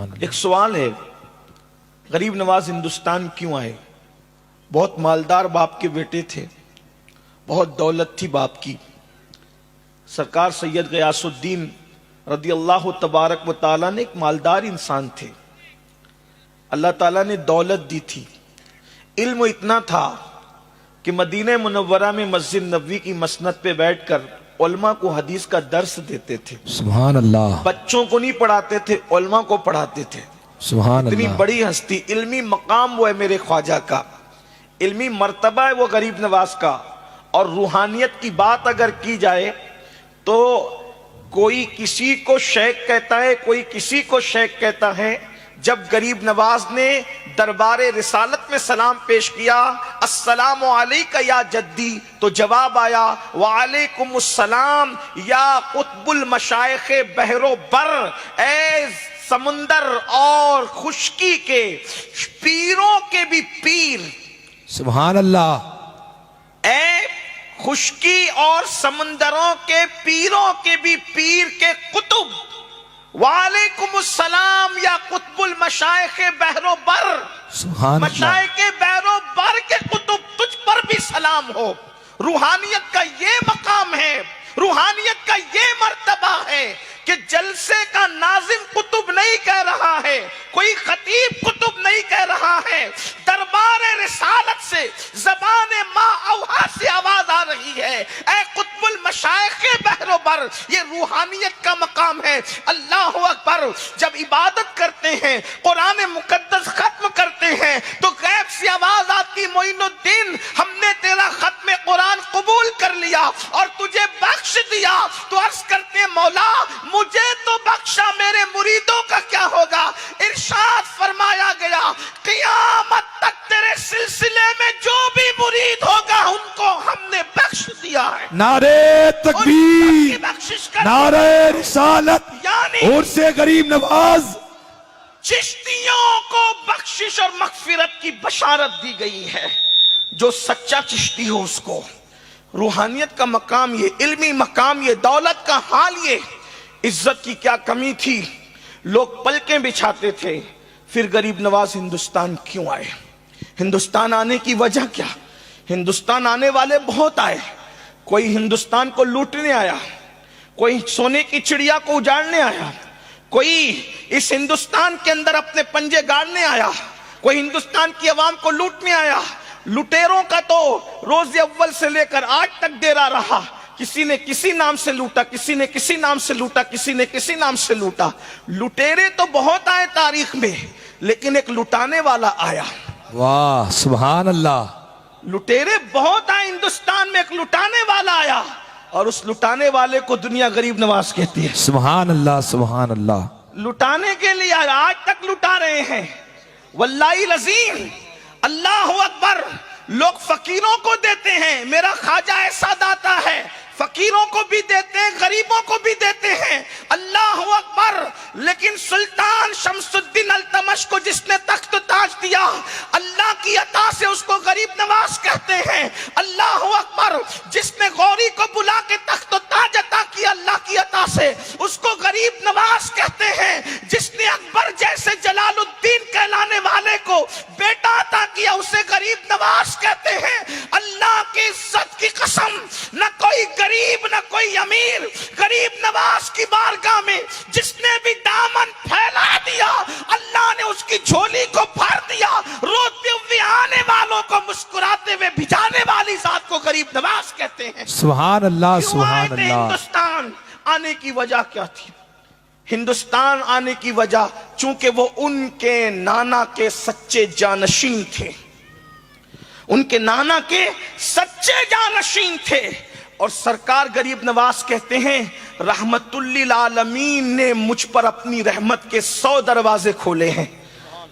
ایک سوال ہے، غریب نواز ہندوستان کیوں آئے؟ بہت مالدار باپ کے بیٹے تھے، بہت دولت تھی باپ کی۔ سرکار سید غیاث الدین رضی اللہ تبارک و تعالیٰ نے ایک مالدار انسان تھے، اللہ تعالیٰ نے دولت دی تھی، علم اتنا تھا کہ مدینہ منورہ میں مسجد نبوی کی مسند پہ بیٹھ کر علماء کو حدیث کا درس دیتے تھے۔ سبحان اللہ۔ بچوں کو نہیں پڑھاتے تھے، علماء کو پڑھاتے تھے۔ سبحان اتنی اللہ۔ بڑی ہستی، علمی مقام وہ ہے میرے خواجہ کا، علمی مرتبہ ہے وہ غریب نواز کا۔ اور روحانیت کی بات اگر کی جائے تو کوئی کسی کو شیخ کہتا ہے، کوئی کسی کو شیخ کہتا ہے۔ جب غریب نواز نے دربار رسالت میں سلام پیش کیا، السلام علیکہ یا جدی، تو جواب آیا وعلیکم السلام یا قطب المشائخ بحر و بر، اے سمندر اور خشکی کے پیروں کے بھی پیر۔ سبحان اللہ۔ اے خشکی اور سمندروں کے پیروں کے بھی پیر کے قطب، وعلیکم السلام یا قطب المشائخ بحر و بر، سبحان اللہ۔ مشائخ بحر و بر کے قطب، تجھ پر بھی سلام ہو۔ روحانیت کا یہ مقام ہے، روحانیت کا یہ مرتبہ ہے کہ جلسے کا ناظم قطب نہیں کہہ رہا ہے، کوئی خطیب قطب نہیں کہہ رہا ہے، دربار رسالت سے زبان ما اوحا سے آواز آ رہی ہے، اے قطب المشائخ بحر و بر۔ یہ روحانیت کا مقام ہے۔ اللہ اکبر۔ جب عبادت کرتے ہیں، قرآن مقدس ختم کرتے ہیں تو غیب سے آواز آتی، معین الدین ہم نے تیرا ختم قرآن قبول کر لیا اور تجھے بخش دیا۔ تو عرض کرتے ہیں مولا مجھے تو بخشا، میرے مریدوں کا کیا ہوگا؟ ارشاد فرمایا گیا قیامت تک تیرے سلسلے میں جو بھی مرید ہوگا ان کو ہم نے بخش دیا ہے۔ نعرہ تکبیر، بخشش کر نعرہ رسالت، یعنی اور سے غریب نواز۔ چشتیوں کو بخشش اور مغفرت کی بشارت دی گئی ہے۔ جو سچا چشتی ہو اس کو روحانیت کا مقام یہ، علمی مقام یہ، دولت کا حال یہ۔ عزت کی کیا کمی تھی، لوگ پلکیں بچھاتے تھے۔ پھر غریب نواز ہندوستان کیوں آئے؟ ہندوستان آنے کی وجہ کیا؟ ہندوستان آنے والے بہت آئے، کوئی ہندوستان کو لوٹنے آیا، کوئی سونے کی چڑیا کو اجاڑنے آیا، کوئی اس ہندوستان کے اندر اپنے پنجے گاڑنے آیا، کوئی ہندوستان کی عوام کو لوٹنے آیا۔ لٹیروں کا تو روز اول سے لے کر آج تک ڈیرا رہا، کسی نے کسی نام سے لوٹا، کسی نے کسی نام سے لوٹا، کسی نے کسی نام سے لوٹا۔ لٹیرے تو بہت آئے تاریخ میں، لیکن ایک لٹانے والا آیا۔ واہ سبحان اللہ۔ لٹیرے بہت آئے ہندوستان میں، ایک لٹانے والا آیا، اور اس لٹانے والے کو دنیا غریب نواز کہتی ہے۔ سبحان اللہ سبحان اللہ۔ لٹانے کے لیے آج تک لٹا رہے ہیں، واللہ العظیم۔ اللہ اکبر۔ لوگ فقیروں کو دیتے ہیں، میرا خواجہ ایسا داتا ہے، فقیروں کو بھی دیتے ہیں، غریبوں کو بھی دیتے ہیں۔ اللہ اکبر۔ لیکن سلطان شمس الدین التمش کو جس نے تخت و تاج دیا، اللہ کی عطا سے اس کو غریب نواز کہتے ہیں۔ اللہ اکبر۔ جس نے غوری کو بلا کے تخت و تاج عطا کیا اللہ کی عطا سے، اس کو غریب نواز کہتے ہیں۔ جس نے اکبر جیسے جلال الدین کہلانے والے کو بیٹا عطا کیا، اسے غریب نواز کہتے ہیں۔ اللہ کی عزت کی قسم، نہ کوئی غریب نہ کوئی امیر، غریب نواز کی بارگاہ میں جس نے بھی دامن پھیلا دیا، اللہ نے اس کی جھولی کو بھر دیا۔ روتے ہوئے آنے والوں کو مسکراتے ہوئے بھجانے والی ذات کو غریب نواز کہتے ہیں۔ سبحان اللہ کیوں آئے سبحان تھے اللہ۔ ہندوستان آنے کی وجہ کیا تھی؟ ہندوستان آنے کی وجہ چونکہ وہ ان کے نانا کے سچے جانشین تھے، ان کے نانا کے سچے جانشین تھے۔ اور سرکار غریب نواز کہتے ہیں رحمت للعالمین نے مجھ پر اپنی رحمت کے 100 دروازے کھولے ہیں۔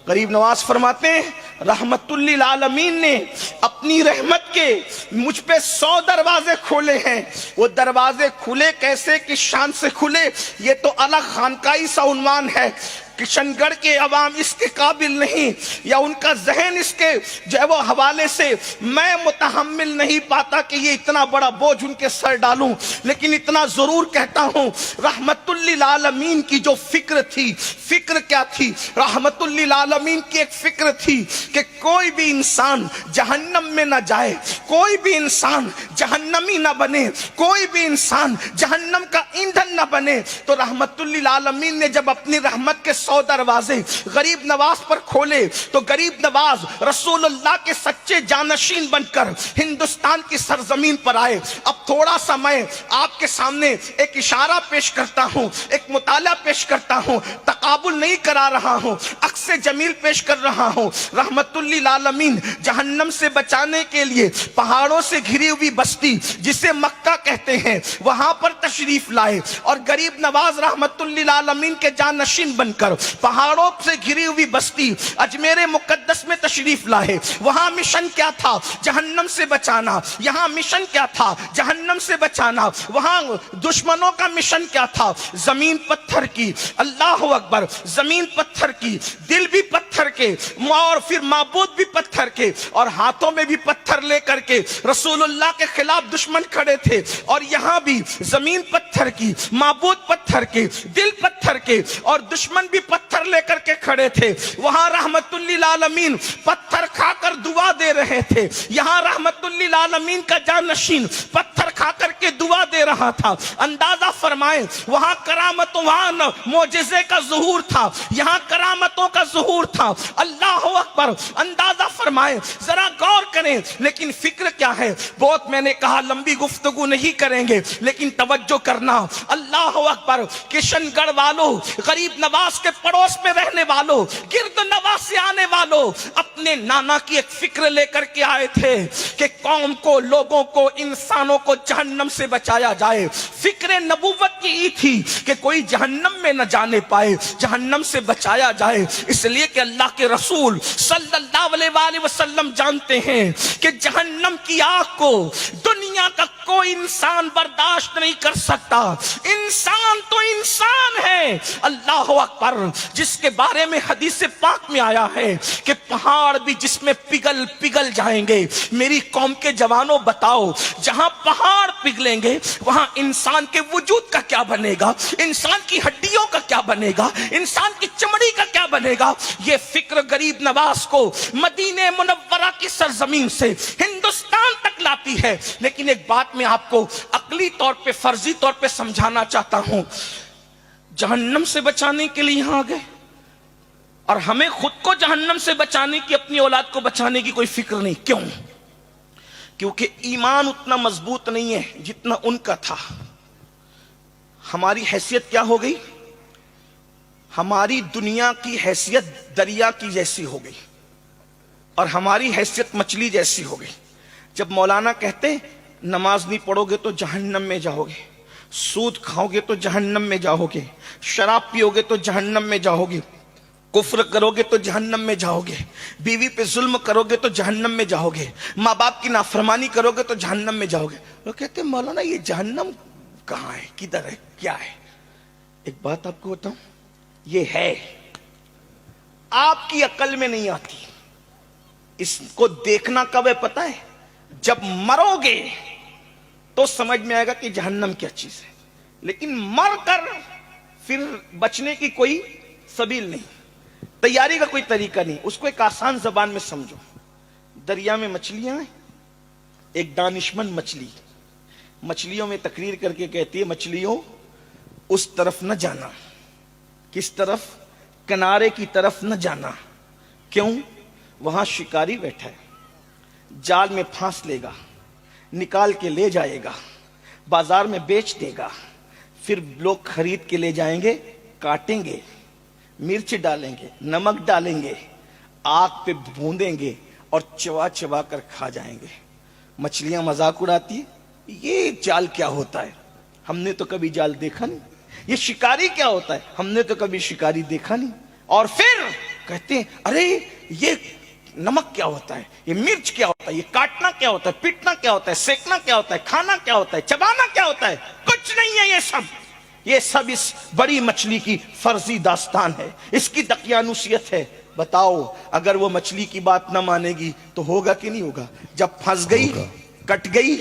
غریب نواز فرماتے ہیں رحمت للعالمین نے اپنی رحمت کے مجھ پہ 100 دروازے کھولے ہیں۔ وہ دروازے کھلے کیسے، کس شان سے کھلے، یہ تو الگ خانقاہی سا عنوان ہے۔ کشن گڑھ کے عوام اس کے قابل نہیں، یا ان کا ذہن اس کے جو ہے وہ حوالے سے میں متحمل نہیں پاتا کہ یہ اتنا بڑا بوجھ ان کے سر ڈالوں، لیکن اتنا ضرور کہتا ہوں رحمت للعالمین کی جو فکر تھی، فکر کیا تھی؟ رحمت للعالمین کی ایک فکر تھی کہ کوئی بھی انسان جہنم میں نہ جائے، کوئی بھی انسان جہنمی نہ بنے، کوئی بھی انسان جہنم کا ایندھن نہ بنے۔ تو رحمت للعالمین نے جب اپنی رحمت کے 100 دروازے غریب نواز پر کھولے تو غریب نواز رسول اللہ کے سچے جانشین بن کر ہندوستان کی سرزمین پر آئے۔ اب تھوڑا سا میں آپ کے سامنے ایک اشارہ پیش کرتا ہوں، ایک مطالعہ پیش کرتا ہوں، تقابل نہیں کرا رہا ہوں، عکس جمیل پیش کر رہا ہوں۔ رحمت للعالمین جہنم سے بچانے کے لیے پہاڑوں سے گھری ہوئی بستی جسے مکہ کہتے ہیں وہاں پر تشریف لائے، اور غریب نواز رحمت للعالمین کے جانشین بن کر پہاڑوں سے گھری ہوئی بستی اجمیر مقدس میں تشریف لائے۔ وہاں مشن کیا تھا؟ جہنم سے بچانا۔ یہاں مشن کیا تھا؟ جہنم سے بچانا۔ وہاں دشمنوں کا مشن کیا تھا؟ زمین پتھر کی، اللہ اکبر، زمین پتھر کی، دل بھی پتھر کے، اور پھر معبود بھی پتھر کے، اور ہاتھوں میں بھی پتھر لے کر کے رسول اللہ کے خلاف دشمن کھڑے تھے۔ اور یہاں بھی زمین پتھر کی، معبود پتھر کے، دل پتھر کے، اور دشمن بھی پتھر لے کر کے کھڑے تھے۔ وہاں رحمت للعالمین پتھر کھا کر دعا دے رہے تھے، یہاں رحمت للعالمین کا جانشین پتھر کھا کر کے دعا دے رہا تھا۔ اندازہ فرمائیں وہاں کرامتوں، وہاں معجزے کا ظہور تھا، یہاں کرامتوں کا ظہور تھا۔ اللہ اکبر، اندازہ فرمائیں، ذرا غور کریں۔ لیکن فکر کیا ہے؟ بہت میں نے کہا لمبی گفتگو نہیں کریں گے، لیکن توجہ کرنا۔ اللہ اکبر، کشن گڑھ والوں، غریب نواز کے پڑوس میں رہنے والوں، گرد نواز سے آنے والوں، اپنے نانا کی ایک فکر لے کر کے آئے تھے کہ قوم کو، لوگوں کو، انسانوں کو جہنم سے بچایا جائے۔ فکر نبوت کی یہ تھی کہ کوئی جہنم میں نہ جانے پائے، جہنم سے بچایا جائے۔ اس لیے کہ اللہ کے رسول صلی اللہ علیہ وآلہ وسلم جانتے ہیں کہ جہنم کی آگ کو دنیا کا کوئی انسان برداشت نہیں کر سکتا۔ انسان تو انسان ہے، اللہ اکبر، جس کے بارے میں حدیث پاک میں آیا ہے کہ پہاڑ بھی جس میں پگھل جائیں گے۔ میری قوم کے جوانوں بتاؤ، جہاں پہاڑ پگھلیں گے وہاں انسان کے وجود کا کیا بنے گا؟ انسان کی ہڈیوں کا کیا بنے گا؟ انسان کی چمڑی کا کیا بنے گا؟ یہ فکر غریب نواز کو مدینہ منورہ کی سرزمین سے ہندوستان تک لاتی ہے۔ لیکن ایک بات میں آپ کو عقلی طور پہ، فرضی طور پہ سمجھانا چاہتا ہوں، جہنم سے بچانے کے لیے یہاں آ گئے، اور ہمیں خود کو جہنم سے بچانے کی، اپنی اولاد کو بچانے کی کوئی فکر نہیں۔ کیوں؟ کیونکہ ایمان اتنا مضبوط نہیں ہے جتنا ان کا تھا۔ ہماری حیثیت کیا ہو گئی؟ ہماری دنیا کی حیثیت دریا کی جیسی ہو گئی، اور ہماری حیثیت مچھلی جیسی ہو گئی۔ جب مولانا کہتے نماز نہیں پڑھو گے تو جہنم میں جاؤ گے، سود کھاؤ گے تو جہنم میں جاؤ گے، شراب پیو گے تو جہنم میں جاؤ گے، کفر کرو گے تو جہنم میں جاؤ گے، بیوی پہ ظلم کرو گے تو جہنم میں جاؤ گے، ماں باپ کی نافرمانی کرو گے تو جہنم میں جاؤ گے۔ وہ کہتے ہیں مولانا یہ جہنم کہاں ہے، کدھر ہے، کیا ہے؟ ایک بات آپ کو بتاؤں، یہ ہے، آپ کی عقل میں نہیں آتی۔ اس کو دیکھنا کب ہے پتہ ہے؟ جب مرو گے تو سمجھ میں آئے گا کہ جہنم کیا چیز ہے، لیکن مر کر پھر بچنے کی کوئی سبیل نہیں، تیاری کا کوئی طریقہ نہیں۔ اس کو ایک آسان زبان میں سمجھو، دریا میں مچھلیاں ہیں، ایک دانشمند مچھلیوں میں تقریر کر کے کہتی ہے مچھلیوں اس طرف نہ جانا۔ کس طرف؟ کنارے کی طرف نہ جانا۔ کیوں؟ وہاں شکاری بیٹھا ہے، جال میں پھانس لے گا، نکال کے لے جائے گا، بازار میں بیچ دے گا، پھر لوگ خرید کے لے جائیں گے، کاٹیں گے، مرچ ڈالیں گے، نمک ڈالیں گے، آگ پہ بھوندیں گے اور چبا چبا کر کھا جائیں گے۔ مچھلیاں مذاق اڑاتی ہیں، یہ جال کیا ہوتا ہے، ہم نے تو کبھی جال دیکھا نہیں۔ یہ شکاری کیا ہوتا ہے، ہم نے تو کبھی شکاری دیکھا نہیں۔ اور پھر کہتے ہیں ارے یہ نمک کیا ہوتا ہے، یہ مرچ کیا ہوتا ہے، یہ کاٹنا کیا ہوتا ہے، پیٹنا کیا ہوتا ہے، سیکنا کیا ہوتا ہے، کھانا کیا ہوتا ہے، چبانا کیا ہوتا ہے، کچھ نہیں ہے یہ سب۔ یہ سب اس بڑی مچھلی کی فرضی داستان ہے، اس کی دقیانوسیت ہے۔ بتاؤ اگر وہ مچھلی کی بات نہ مانے گی تو ہوگا کہ نہیں ہوگا؟ جب پھنس گئی، کٹ گئی،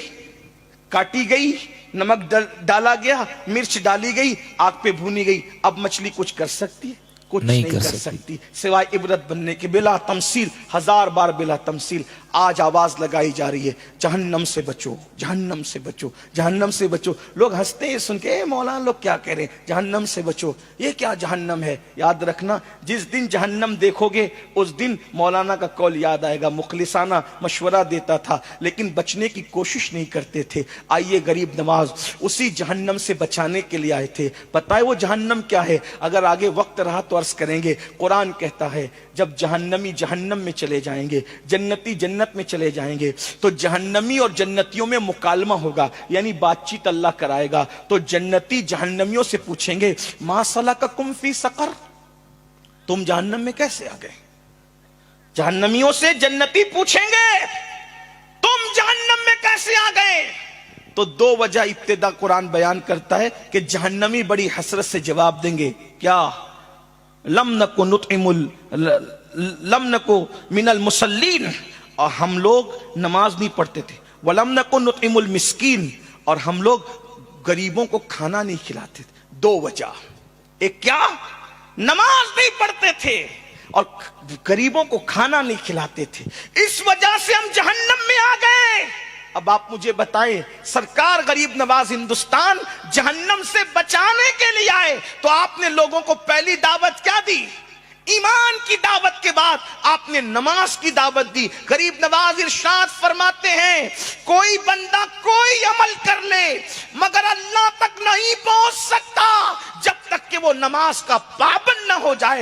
کاٹی گئی، نمک ڈالا گیا، مرچ ڈالی گئی، آگ پہ بھونی گئی، اب مچھلی کچھ کر سکتی ہے؟ کچھ نہیں کر سکتی سوائے عبرت بننے کے، بلا تمثیل، ہزار بار بلا تمثیل۔ آج آواز لگائی جا رہی ہے جہنم سے بچو، جہنم سے بچو، جہنم سے بچو۔ لوگ ہنستے ہیں سن کے، اے مولانا لوگ کیا کہہ رہے ہیں جہنم سے بچو، یہ کیا جہنم ہے؟ یاد رکھنا جس دن جہنم دیکھو گے اس دن مولانا کا قول یاد آئے گا، مخلصانہ مشورہ دیتا تھا لیکن بچنے کی کوشش نہیں کرتے تھے۔ آئیے غریب نواز اسی جہنم سے بچانے کے لیے آئے تھے۔ پتہ ہے وہ جہنم کیا ہے؟ اگر آگے وقت رہا تو عرض کریں گے۔ قرآن کہتا ہے جب جہنمی جہنم میں چلے جائیں گے، جنتی جنت میں چلے جائیں گے، تو جہنمی اور جنتیوں میں مکالمہ ہوگا، یعنی بات چیت اللہ کرائے گا۔ تو جنتی جہنمیوں سے پوچھیں گے ما سلککم فی سقر، تم جہنم میں کیسے آ گئے؟ جہنمیوں سے جنتی پوچھیں گے تم جہنم میں کیسے آ گئے؟ تو دو وجہ ابتدا قرآن بیان کرتا ہے کہ جہنمی بڑی حسرت سے جواب دیں گے، کیا؟ لم نکو من المصلین، اور ہم لوگ نماز نہیں پڑھتے تھے، ولم نکو نطعم المسکین، اور ہم لوگ غریبوں کو کھانا نہیں کھلاتے تھے۔ دو وجہ، ایک کیا؟ نماز نہیں پڑھتے تھے اور غریبوں کو کھانا نہیں کھلاتے تھے، اس وجہ سے ہم جہنم میں آ گئے۔ اب آپ مجھے بتائیں سرکار غریب نواز ہندوستان جہنم سے بچانے کے لیے آئے تو آپ نے لوگوں کو پہلی دعوت کیا دی؟ ایمان کی دعوت کے بعد آپ نے نماز کی دعوت دی۔ غریب نواز ارشاد فرماتے ہیں کوئی بندہ کوئی عمل کر لے مگر اللہ تک نہیں پہنچ سکتا جب تک کہ وہ نماز کا پابند نہ ہو جائے۔